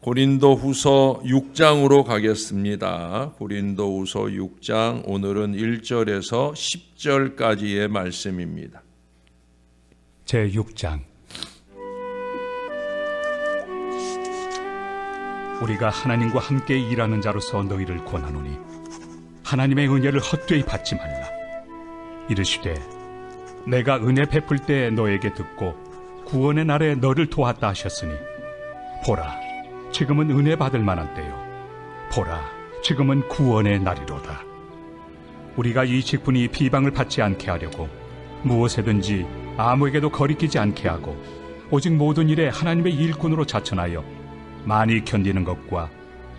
고린도후서 6장으로 가겠습니다. 고린도후서 6장 오늘은 1절에서 10절까지의 말씀입니다. 제6장. 우리가 하나님과 함께 일하는 자로서 너희를 권하노니 하나님의 은혜를 헛되이 받지 말라. 이르시되 내가 은혜 베풀 때 너에게 듣고 구원의 날에 너를 도왔다 하셨으니 보라, 지금은 은혜 받을 만한 때요, 보라, 지금은 구원의 날이로다. 우리가 이 직분이 비방을 받지 않게 하려고 무엇에든지 아무에게도 거리끼지 않게 하고 오직 모든 일에 하나님의 일꾼으로 자천하여 많이 견디는 것과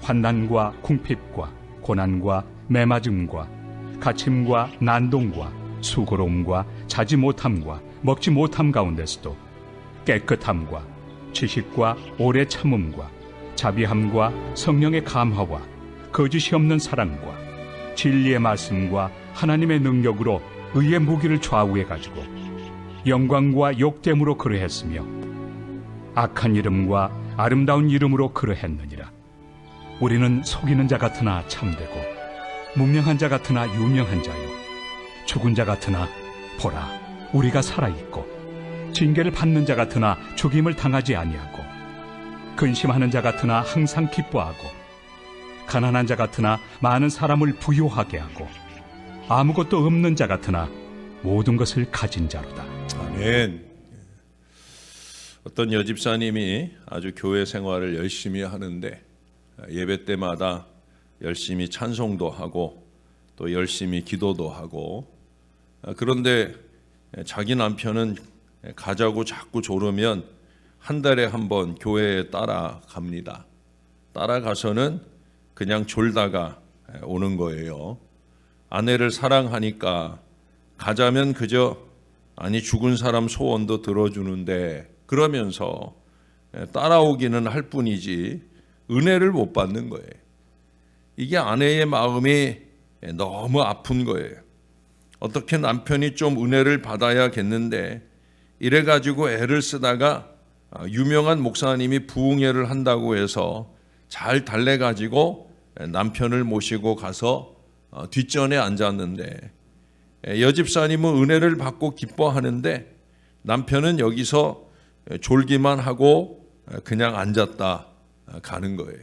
환난과 궁핍과 고난과 매맞음과 갇힘과 난동과 수고로움과 자지 못함과 먹지 못함 가운데서도 깨끗함과 지식과 오래 참음과 자비함과 성령의 감화와 거짓이 없는 사랑과 진리의 말씀과 하나님의 능력으로 의의 무기를 좌우해 가지고 영광과 욕됨으로 그러했으며 악한 이름과 아름다운 이름으로 그러했느니라. 우리는 속이는 자 같으나 참되고 문명한 자 같으나 유명한 자요, 죽은 자 같으나 보라, 우리가 살아있고 징계를 받는 자 같으나 죽임을 당하지 아니하고 근심하는 자 같으나 항상 기뻐하고 가난한 자 같으나 많은 사람을 부유하게 하고 아무것도 없는 자 같으나 모든 것을 가진 자로다. 아멘. 어떤 여집사님이 아주 교회 생활을 열심히 하는데 예배 때마다 열심히 찬송도 하고 또 열심히 기도도 하고, 그런데 자기 남편은 가자고 자꾸 조르면 한 달에 한 번 교회에 따라갑니다. 따라가서는 그냥 졸다가 오는 거예요. 아내를 사랑하니까 가자면 그저 아니 죽은 사람 소원도 들어주는데 그러면서 따라오기는 할 뿐이지 은혜를 못 받는 거예요. 이게 아내의 마음이 너무 아픈 거예요. 어떻게 남편이 좀 은혜를 받아야겠는데 이래가지고 애를 쓰다가 유명한 목사님이 부흥회를 한다고 해서 잘 달래가지고 남편을 모시고 가서 뒷전에 앉았는데 여집사님은 은혜를 받고 기뻐하는데 남편은 여기서 졸기만 하고 그냥 앉았다 가는 거예요.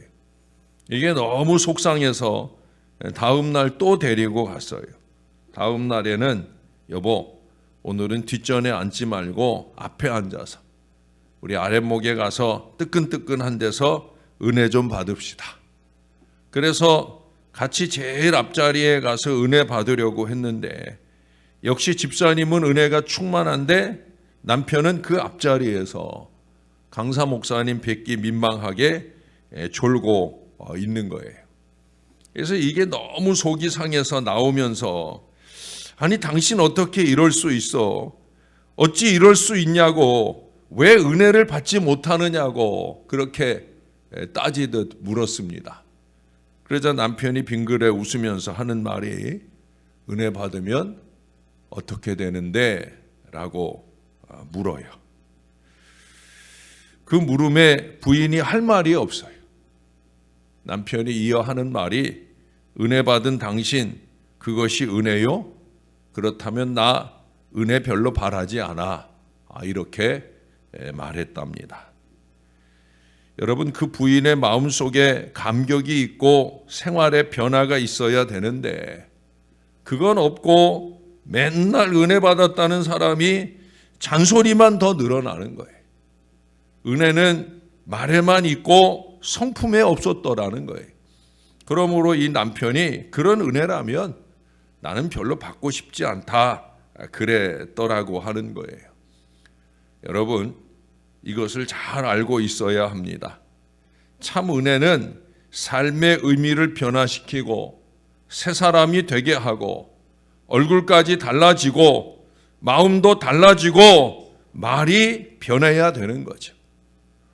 이게 너무 속상해서 다음 날 또 데리고 갔어요. 다음 날에는 여보, 오늘은 뒷전에 앉지 말고 앞에 앉아서 우리 아랫목에 가서 뜨끈뜨끈한 데서 은혜 좀 받읍시다. 그래서 같이 제일 앞자리에 가서 은혜 받으려고 했는데 역시 집사님은 은혜가 충만한데 남편은 그 앞자리에서 강사 목사님 뵙기 민망하게 졸고 있는 거예요. 그래서 이게 너무 속이 상해서 나오면서 아니 당신 어떻게 이럴 수 있어? 어찌 이럴 수 있냐고, 왜 은혜를 받지 못하느냐고 그렇게 따지듯 물었습니다. 그러자 남편이 빙그레 웃으면서 하는 말이 은혜 받으면 어떻게 되는데? 라고 물어요. 그 물음에 부인이 할 말이 없어요. 남편이 이어 하는 말이 은혜 받은 당신 그것이 은혜요? 그렇다면 나 은혜 별로 바라지 않아. 이렇게 말했답니다. 여러분, 그 부인의 마음속에 감격이 있고 생활에 변화가 있어야 되는데 그건 없고 맨날 은혜 받았다는 사람이 잔소리만 더 늘어나는 거예요. 은혜는 말에만 있고 성품에 없었더라는 거예요. 그러므로 이 남편이 그런 은혜라면 나는 별로 받고 싶지 않다 그랬더라고 하는 거예요. 여러분, 이것을 잘 알고 있어야 합니다. 참 은혜는 삶의 의미를 변화시키고 새 사람이 되게 하고 얼굴까지 달라지고 마음도 달라지고 말이 변해야 되는 거죠.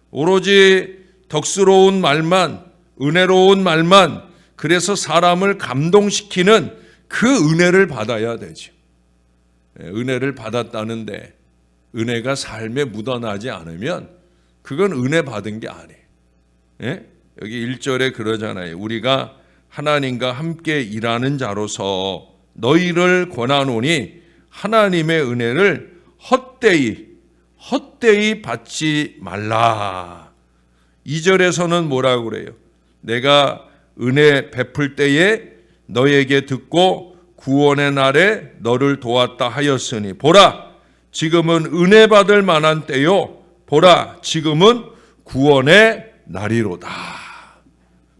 오로지 덕스러운 말만, 은혜로운 말만, 그래서 사람을 감동시키는 그 은혜를 받아야 되죠. 은혜를 받았다는데 은혜가 삶에 묻어나지 않으면 그건 은혜 받은 게 아니에요. 예? 여기 1절에 그러잖아요. 우리가 하나님과 함께 일하는 자로서 너희를 권하노니 하나님의 은혜를 헛되이 받지 말라. 2절에서는 뭐라고 그래요? 내가 은혜 베풀 때에 너에게 듣고 구원의 날에 너를 도왔다 하였으니 보라 지금은 은혜 받을 만한 때요 보라 지금은 구원의 날이로다.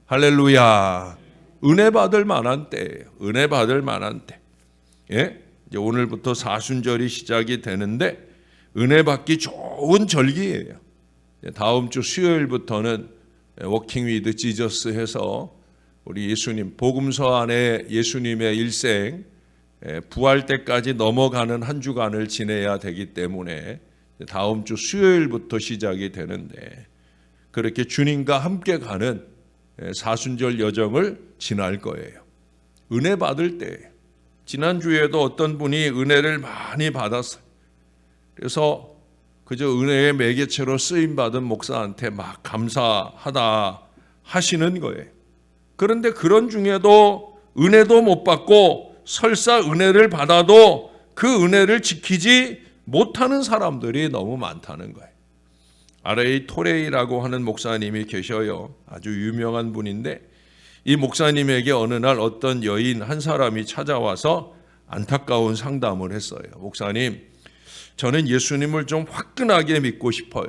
할렐루야. 은혜 받을 만한 때예요. 은혜 받을 만한 때. 예? 이제 오늘부터 사순절이 시작이 되는데 은혜 받기 좋은 절기예요. 다음 주 수요일부터는 워킹 위드 지저스 해서 우리 예수님 복음서 안에 예수님의 일생 부활 때까지 넘어가는 한 주간을 지내야 되기 때문에 다음 주 수요일부터 시작이 되는데 그렇게 주님과 함께 가는 사순절 여정을 지날 거예요. 은혜 받을 때 지난주에도 어떤 분이 은혜를 많이 받았어요. 그래서 그저 은혜의 매개체로 쓰임받은 목사한테 막 감사하다 하시는 거예요. 그런데 그런 중에도 은혜도 못 받고 설사 은혜를 받아도 그 은혜를 지키지 못하는 사람들이 너무 많다는 거예요. R.A. 토레이라고 하는 목사님이 계셔요. 아주 유명한 분인데 이 목사님에게 어느 날 어떤 여인 한 사람이 찾아와서 안타까운 상담을 했어요. 목사님, 저는 예수님을 좀 화끈하게 믿고 싶어요.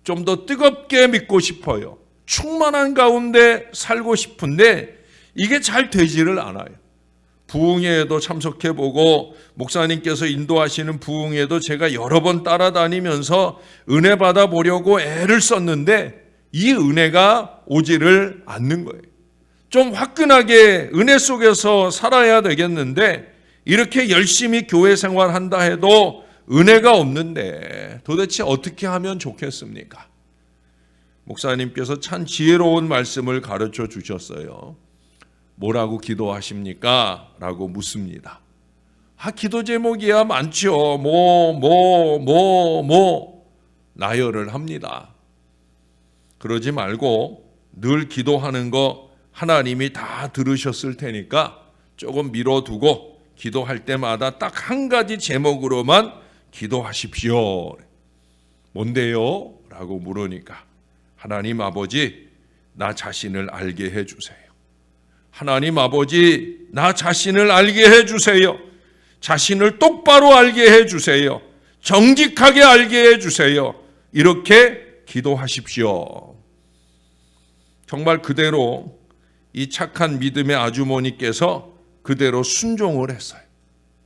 좀 더 뜨겁게 믿고 싶어요. 충만한 가운데 살고 싶은데 이게 잘 되지를 않아요. 부흥회에도 참석해보고 목사님께서 인도하시는 부흥회에도 제가 여러 번 따라다니면서 은혜 받아보려고 애를 썼는데 이 은혜가 오지를 않는 거예요. 좀 화끈하게 은혜 속에서 살아야 되겠는데 이렇게 열심히 교회 생활한다 해도 은혜가 없는데 도대체 어떻게 하면 좋겠습니까? 목사님께서 참 지혜로운 말씀을 가르쳐 주셨어요. 뭐라고 기도하십니까? 라고 묻습니다. 기도 제목이야 많죠. 나열을 합니다. 그러지 말고 늘 기도하는 거 하나님이 다 들으셨을 테니까 조금 미뤄두고 기도할 때마다 딱 한 가지 제목으로만 기도하십시오. 뭔데요? 라고 물으니까 하나님 아버지 나 자신을 알게 해주세요. 하나님 아버지 나 자신을 알게 해주세요. 자신을 똑바로 알게 해주세요. 정직하게 알게 해주세요. 이렇게 기도하십시오. 정말 그대로 이 착한 믿음의 아주머니께서 그대로 순종을 했어요.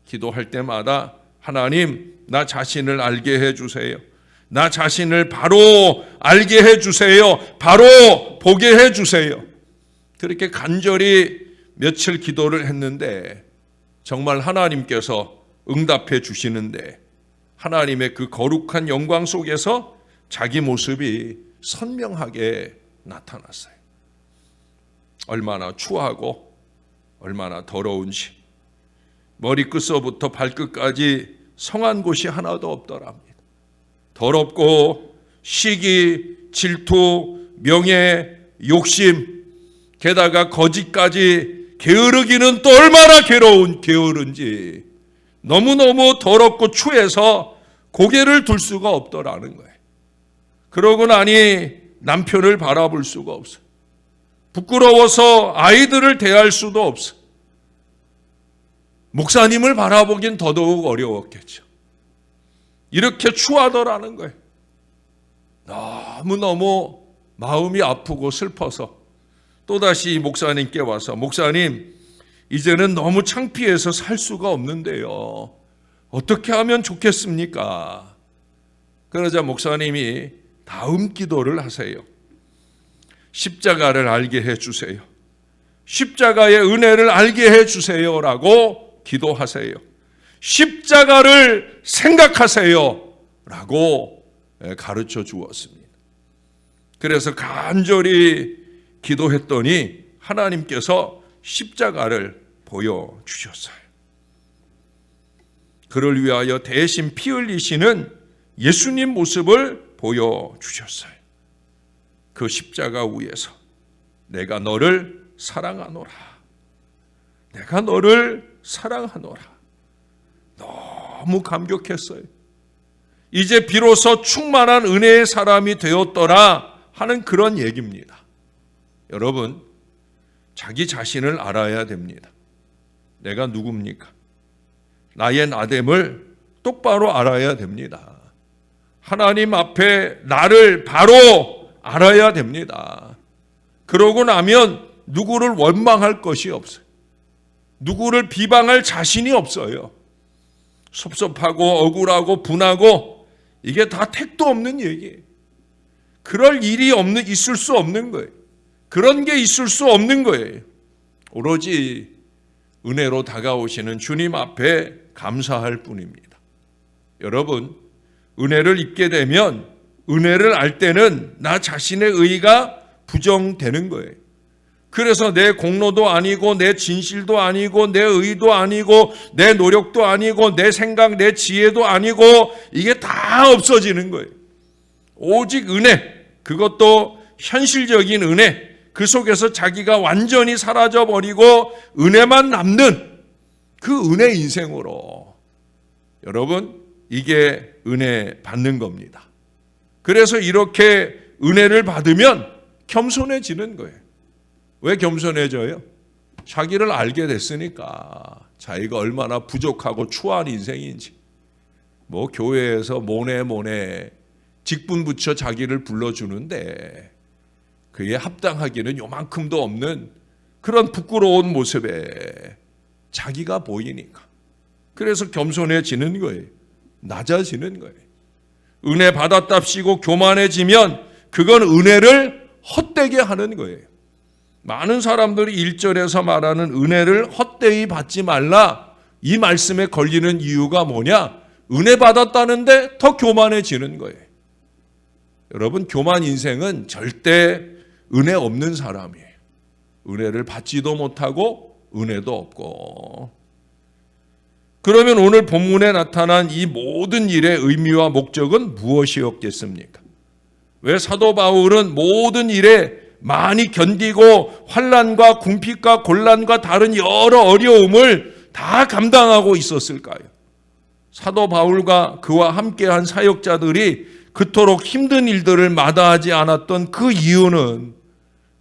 기도할 때마다 하나님 나 자신을 알게 해주세요. 나 자신을 바로 알게 해주세요. 바로 보게 해주세요. 그렇게 간절히 며칠 기도를 했는데 정말 하나님께서 응답해 주시는데 하나님의 그 거룩한 영광 속에서 자기 모습이 선명하게 나타났어요. 얼마나 추하고 얼마나 더러운지 머리끝서부터 발끝까지 성한 곳이 하나도 없더랍니다. 더럽고 시기, 질투, 명예, 욕심 게다가 거짓까지 게으르기는 또 얼마나 게으른지 너무너무 더럽고 추해서 고개를 들 수가 없더라는 거예요. 그러고 나니 남편을 바라볼 수가 없어요. 부끄러워서 아이들을 대할 수도 없어. 목사님을 바라보긴 더더욱 어려웠겠죠. 이렇게 추하더라는 거예요. 너무너무 마음이 아프고 슬퍼서 또다시 목사님께 와서 목사님 이제는 너무 창피해서 살 수가 없는데요. 어떻게 하면 좋겠습니까? 그러자 목사님이 다음 기도를 하세요. 십자가를 알게 해주세요. 십자가의 은혜를 알게 해주세요라고 기도하세요. 십자가를 생각하세요 라고 가르쳐 주었습니다. 그래서 간절히 기도했더니 하나님께서 십자가를 보여주셨어요. 그를 위하여 대신 피 흘리시는 예수님 모습을 보여주셨어요. 그 십자가 위에서 내가 너를 사랑하노라. 내가 너를 사랑하노라. 너무 감격했어요. 이제 비로소 충만한 은혜의 사람이 되었더라 하는 그런 얘기입니다. 여러분, 자기 자신을 알아야 됩니다. 내가 누굽니까? 나의 나됨을 똑바로 알아야 됩니다. 하나님 앞에 나를 바로 알아야 됩니다. 그러고 나면 누구를 원망할 것이 없어요. 누구를 비방할 자신이 없어요. 섭섭하고 억울하고 분하고 이게 다 택도 없는 얘기예요. 그럴 일이 있을 수 없는 거예요. 그런 게 있을 수 없는 거예요. 오로지 은혜로 다가오시는 주님 앞에 감사할 뿐입니다. 여러분, 은혜를 입게 되면 은혜를 알 때는 나 자신의 의의가 부정되는 거예요. 그래서 내 공로도 아니고 내 진실도 아니고 내 의도 아니고 내 노력도 아니고 내 생각 내 지혜도 아니고 이게 다 없어지는 거예요. 오직 은혜, 그것도 현실적인 은혜, 그 속에서 자기가 완전히 사라져버리고 은혜만 남는 그 은혜 인생으로, 여러분, 이게 은혜 받는 겁니다. 그래서 이렇게 은혜를 받으면 겸손해지는 거예요. 왜 겸손해져요? 자기를 알게 됐으니까. 자기가 얼마나 부족하고 추한 인생인지. 뭐 교회에서 모네 직분 붙여 자기를 불러주는데 그에 합당하기는 요만큼도 없는 그런 부끄러운 모습에 자기가 보이니까. 그래서 겸손해지는 거예요. 낮아지는 거예요. 은혜 받았답시고 교만해지면 그건 은혜를 헛되게 하는 거예요. 많은 사람들이 1절에서 말하는 은혜를 헛되이 받지 말라, 이 말씀에 걸리는 이유가 뭐냐? 은혜 받았다는데 더 교만해지는 거예요. 여러분, 교만 인생은 절대 은혜 없는 사람이에요. 은혜를 받지도 못하고 은혜도 없고. 그러면 오늘 본문에 나타난 이 모든 일의 의미와 목적은 무엇이었겠습니까? 왜 사도 바울은 모든 일에 많이 견디고 환난과 궁핍과 곤란과 다른 여러 어려움을 다 감당하고 있었을까요? 사도 바울과 그와 함께한 사역자들이 그토록 힘든 일들을 마다하지 않았던 그 이유는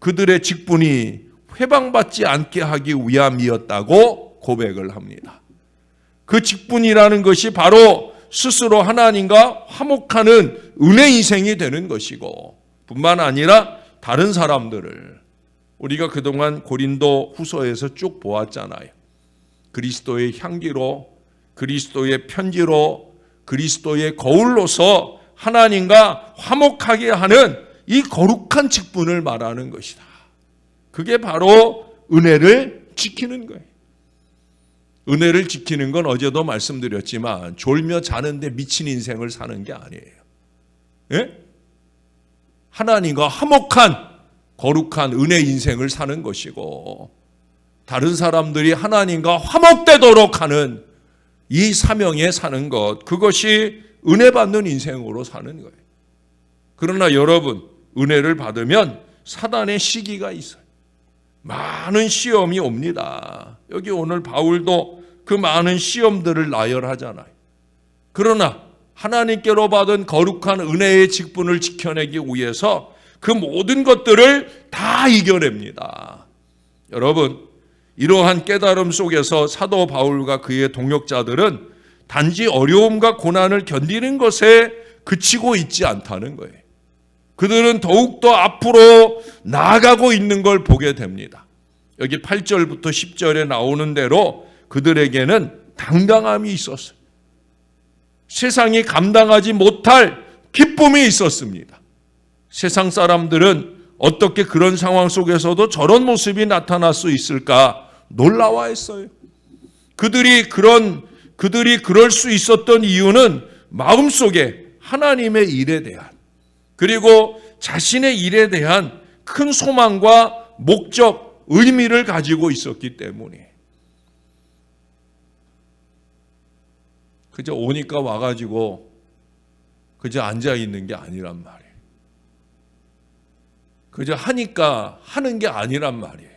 그들의 직분이 회방받지 않게 하기 위함이었다고 고백을 합니다. 그 직분이라는 것이 바로 스스로 하나님과 화목하는 은혜 인생이 되는 것이고, 뿐만 아니라 다른 사람들을, 우리가 그동안 고린도 후서에서 쭉 보았잖아요. 그리스도의 향기로, 그리스도의 편지로, 그리스도의 거울로서 하나님과 화목하게 하는 이 거룩한 직분을 말하는 것이다. 그게 바로 은혜를 지키는 거예요. 은혜를 지키는 건 어제도 말씀드렸지만 졸며 자는데 미친 인생을 사는 게 아니에요. 예? 하나님과 화목한 거룩한 은혜 인생을 사는 것이고, 다른 사람들이 하나님과 화목되도록 하는 이 사명에 사는 것, 그것이 은혜 받는 인생으로 사는 거예요. 그러나 여러분, 은혜를 받으면 사단의 시기가 있어요. 많은 시험이 옵니다. 여기 오늘 바울도 그 많은 시험들을 나열하잖아요. 그러나 하나님께로 받은 거룩한 은혜의 직분을 지켜내기 위해서 그 모든 것들을 다 이겨냅니다. 여러분, 이러한 깨달음 속에서 사도 바울과 그의 동역자들은 단지 어려움과 고난을 견디는 것에 그치고 있지 않다는 거예요. 그들은 더욱더 앞으로 나아가고 있는 걸 보게 됩니다. 여기 8절부터 10절에 나오는 대로 그들에게는 당당함이 있었어요. 세상이 감당하지 못할 기쁨이 있었습니다. 세상 사람들은 어떻게 그런 상황 속에서도 저런 모습이 나타날 수 있을까 놀라워했어요. 그들이 그럴 수 있었던 이유는 마음속에 하나님의 일에 대한, 그리고 자신의 일에 대한 큰 소망과 목적, 의미를 가지고 있었기 때문에. 그저 오니까 와가지고 그저 앉아 있는 게 아니란 말이에요. 그저 하니까 하는 게 아니란 말이에요.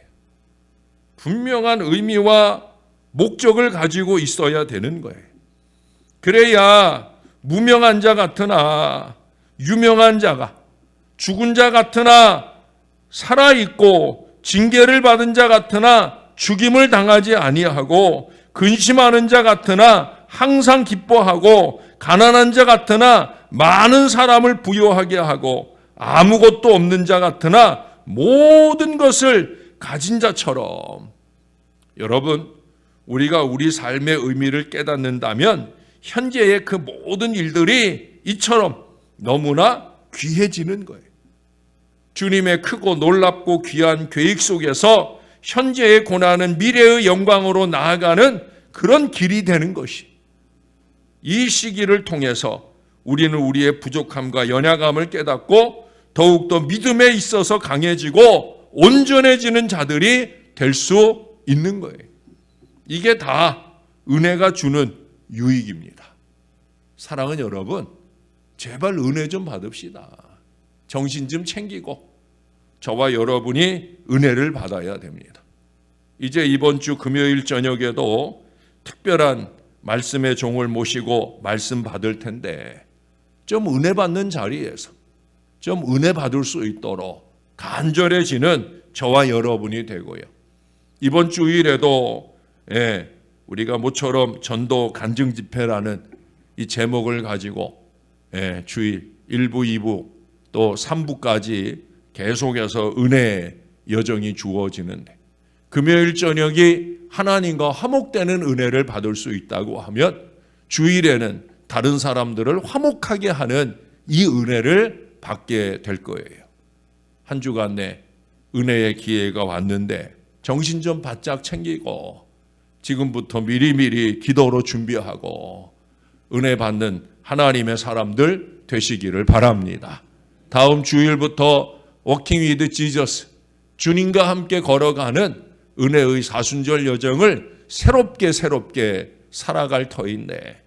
분명한 의미와 목적을 가지고 있어야 되는 거예요. 그래야 무명한 자 같으나 유명한 자가, 죽은 자 같으나 살아있고 징계를 받은 자 같으나 죽임을 당하지 아니하고, 근심하는 자 같으나 항상 기뻐하고, 가난한 자 같으나 많은 사람을 부유하게 하고, 아무것도 없는 자 같으나 모든 것을 가진 자처럼. 여러분, 우리가 우리 삶의 의미를 깨닫는다면 현재의 그 모든 일들이 이처럼 너무나 귀해지는 거예요. 주님의 크고 놀랍고 귀한 계획 속에서 현재의 고난은 미래의 영광으로 나아가는 그런 길이 되는 것이, 이 시기를 통해서 우리는 우리의 부족함과 연약함을 깨닫고 더욱더 믿음에 있어서 강해지고 온전해지는 자들이 될 수 있는 거예요. 이게 다 은혜가 주는 유익입니다. 사랑하는 여러분, 제발 은혜 좀 받읍시다. 정신 좀 챙기고 저와 여러분이 은혜를 받아야 됩니다. 이제 이번 주 금요일 저녁에도 특별한 말씀의 종을 모시고 말씀 받을 텐데, 좀 은혜 받는 자리에서 좀 은혜 받을 수 있도록 간절해지는 저와 여러분이 되고요. 이번 주일에도 우리가 모처럼 전도 간증 집회라는 이 제목을 가지고 주일 1부, 2부 또 3부까지 계속해서 은혜의 여정이 주어지는데, 금요일 저녁이 하나님과 화목되는 은혜를 받을 수 있다고 하면 주일에는 다른 사람들을 화목하게 하는 이 은혜를 받게 될 거예요. 한 주간 내 은혜의 기회가 왔는데 정신 좀 바짝 챙기고 지금부터 미리미리 기도로 준비하고 은혜 받는 하나님의 사람들 되시기를 바랍니다. 다음 주일부터 워킹 위드 지저스, 주님과 함께 걸어가는 은혜의 사순절 여정을 새롭게 살아갈 터인데,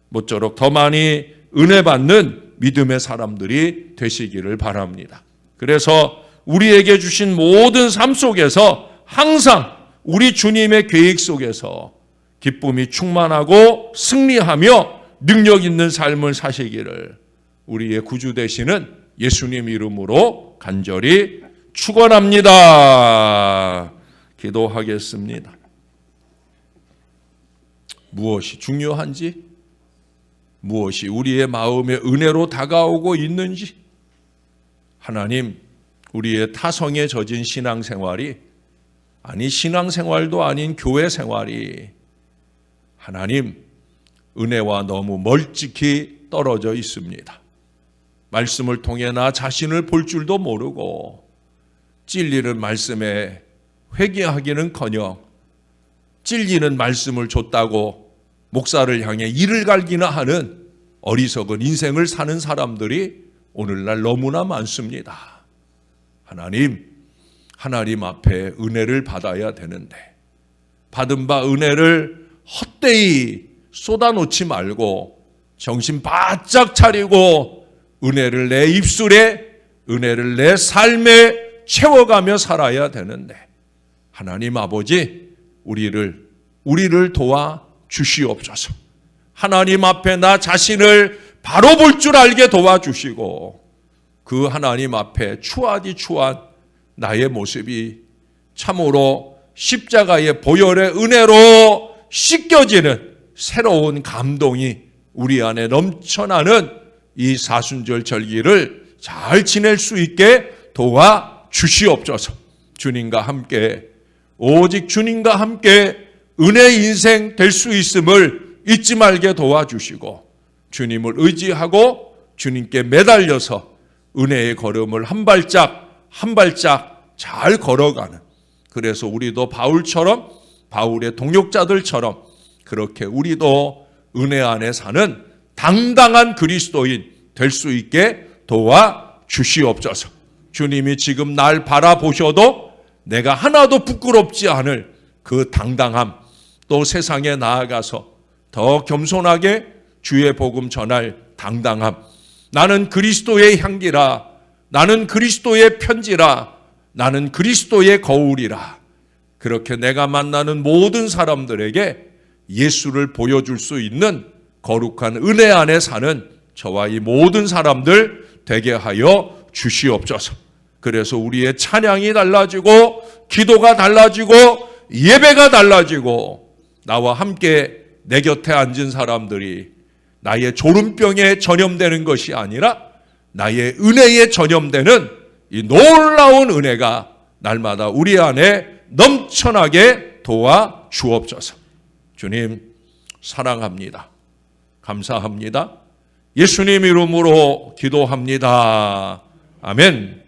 모쪼록 더 많이 은혜 받는 믿음의 사람들이 되시기를 바랍니다. 그래서 우리에게 주신 모든 삶 속에서 항상 우리 주님의 계획 속에서 기쁨이 충만하고 승리하며 능력 있는 삶을 사시기를 우리의 구주 되시는 예수님 이름으로 간절히 축원합니다. 기도하겠습니다. 무엇이 중요한지, 무엇이 우리의 마음에 은혜로 다가오고 있는지, 하나님, 우리의 타성에 젖은 신앙생활이, 아니 신앙생활도 아닌 교회 생활이 하나님 은혜와 너무 멀찍이 떨어져 있습니다. 말씀을 통해 나 자신을 볼 줄도 모르고 찔리는 말씀에 회개하기는커녕 찔리는 말씀을 줬다고 목사를 향해 이를 갈기나 하는 어리석은 인생을 사는 사람들이 오늘날 너무나 많습니다. 하나님 앞에 은혜를 받아야 되는데, 받은 바 은혜를 헛되이 쏟아놓지 말고 정신 바짝 차리고 은혜를 내 입술에, 은혜를 내 삶에 채워가며 살아야 되는데, 하나님 아버지, 우리를 도와 주시옵소서. 하나님 앞에 나 자신을 바로 볼 줄 알게 도와주시고, 그 하나님 앞에 추한 나의 모습이 참으로 십자가의 보혈의 은혜로 씻겨지는 새로운 감동이 우리 안에 넘쳐나는 이 사순절 절기를 잘 지낼 수 있게 도와주시옵소서. 주님과 함께, 오직 주님과 함께 은혜 인생 될 수 있음을 잊지 말게 도와주시고, 주님을 의지하고 주님께 매달려서 은혜의 걸음을 한 발짝 잘 걸어가는, 그래서 우리도 바울처럼, 바울의 동역자들처럼 그렇게 우리도 은혜 안에 사는 당당한 그리스도인 될 수 있게 도와주시옵소서. 주님이 지금 날 바라보셔도 내가 하나도 부끄럽지 않을 그 당당함, 또 세상에 나아가서 더 겸손하게 주의 복음 전할 당당함, 나는 그리스도의 향기라, 나는 그리스도의 편지라, 나는 그리스도의 거울이라. 그렇게 내가 만나는 모든 사람들에게 예수를 보여줄 수 있는 거룩한 은혜 안에 사는 저와 이 모든 사람들 되게 하여 주시옵소서. 그래서 우리의 찬양이 달라지고 기도가 달라지고 예배가 달라지고 나와 함께 내 곁에 앉은 사람들이 나의 졸음병에 전염되는 것이 아니라 나의 은혜에 전염되는 이 놀라운 은혜가 날마다 우리 안에 넘쳐나게 도와 주옵소서. 주님 사랑합니다. 감사합니다. 예수님 이름으로 기도합니다. 아멘.